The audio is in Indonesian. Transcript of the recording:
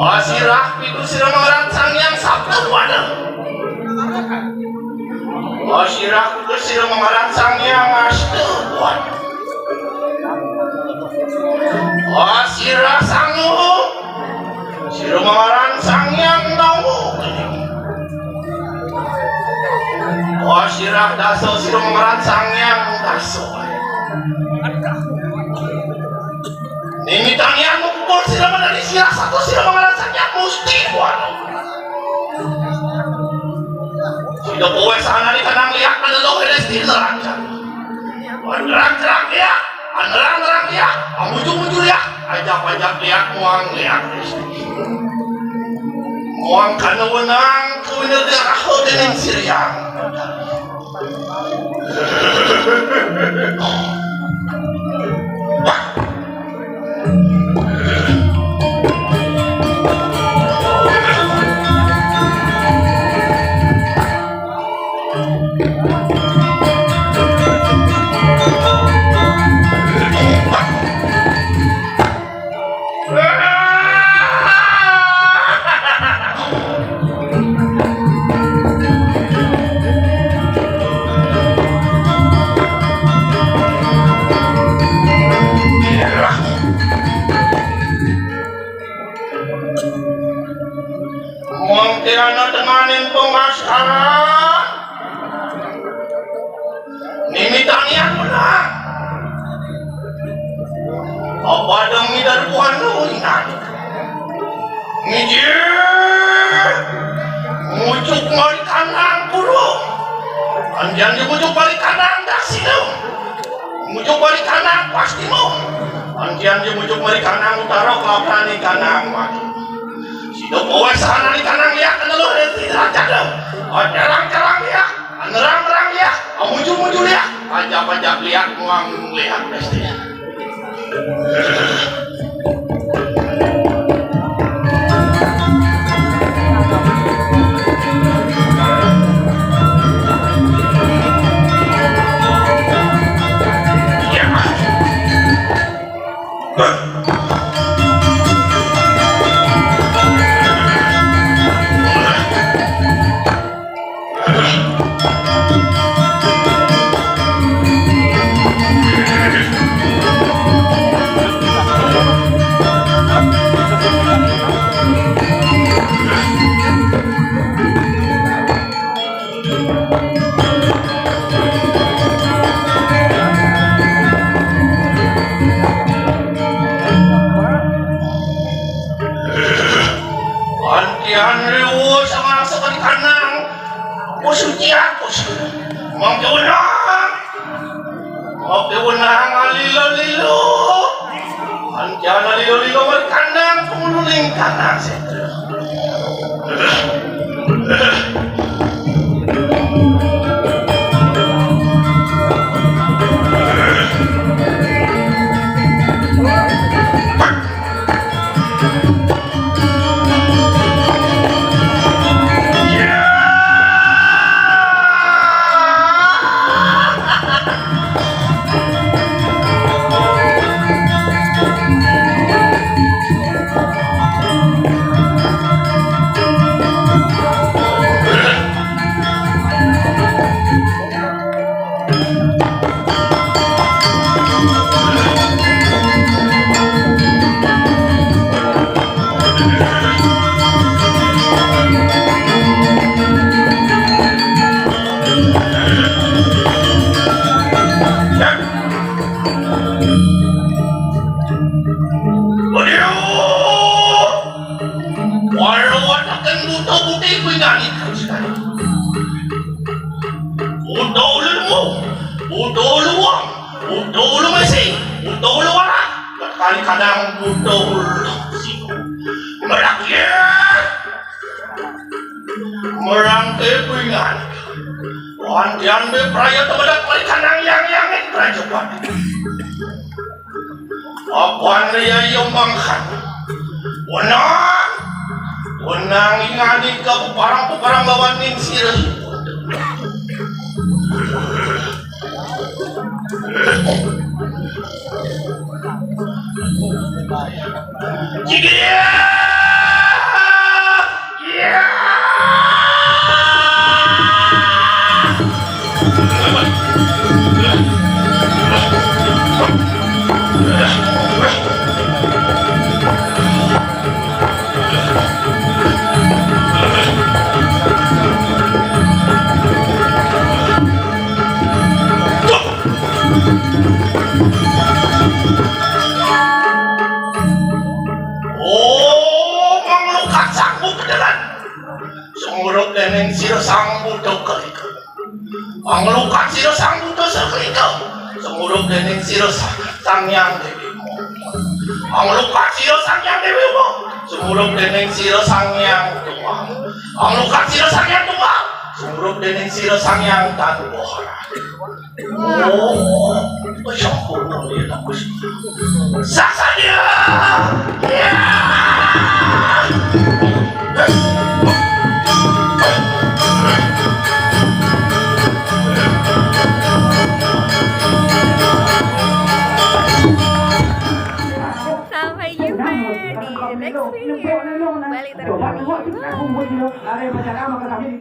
Asirah pitu sirang maransang yang sabtu wadang. Asirah pitu sirang maransang yang astu wadang. sirah sangu sira mangaran sangyang nawu sirah daso sira mangaran sangyang daso nimitanian mo pupul sira manali sirah satu sira mangaran sangyang musti wano sila puwe sana ni kanang liak manalo kedesti nerancang nerang-nerang liak nerang-nerang liak mujung-mujung liak ajak-ajak liak muang liak muang kana wenang kuwinir darah dening siryang Kirana temanin pengasaran nimitanian menang apa demi darbuhan nulinan ngijir mujuk mari kanang kurung anjan dimujuk mari kanang dasilum mujuk mari kanang pastimu anjan dimujuk mari kanang utara kelapani kanang mati sido poe sana ni kanang liak kenelo tidak cadam jarang-jarang liak nerang-nerang liak mujung-mujung liak ajak-ajak liak muang liak pasti Wenang ingani ka parang bawan ning sirah. sumurog dening sira sang Buddha kalika. Ang lukat sira sang Buddha sa kalika. Sumurog dening sira sang Hyang Dewi mo. Ang lukat sira sang Hyang Dewi mo. Sumurog dening sira sang Hyang Tuhan. Ang lukat sira sang Hyang Tuhan. Sumurog dening sira sang Hyang Tatuhan. Oh, masyapurno niya na ko siya. Sasanya! Sampai jumpa di next video. Balik terkini.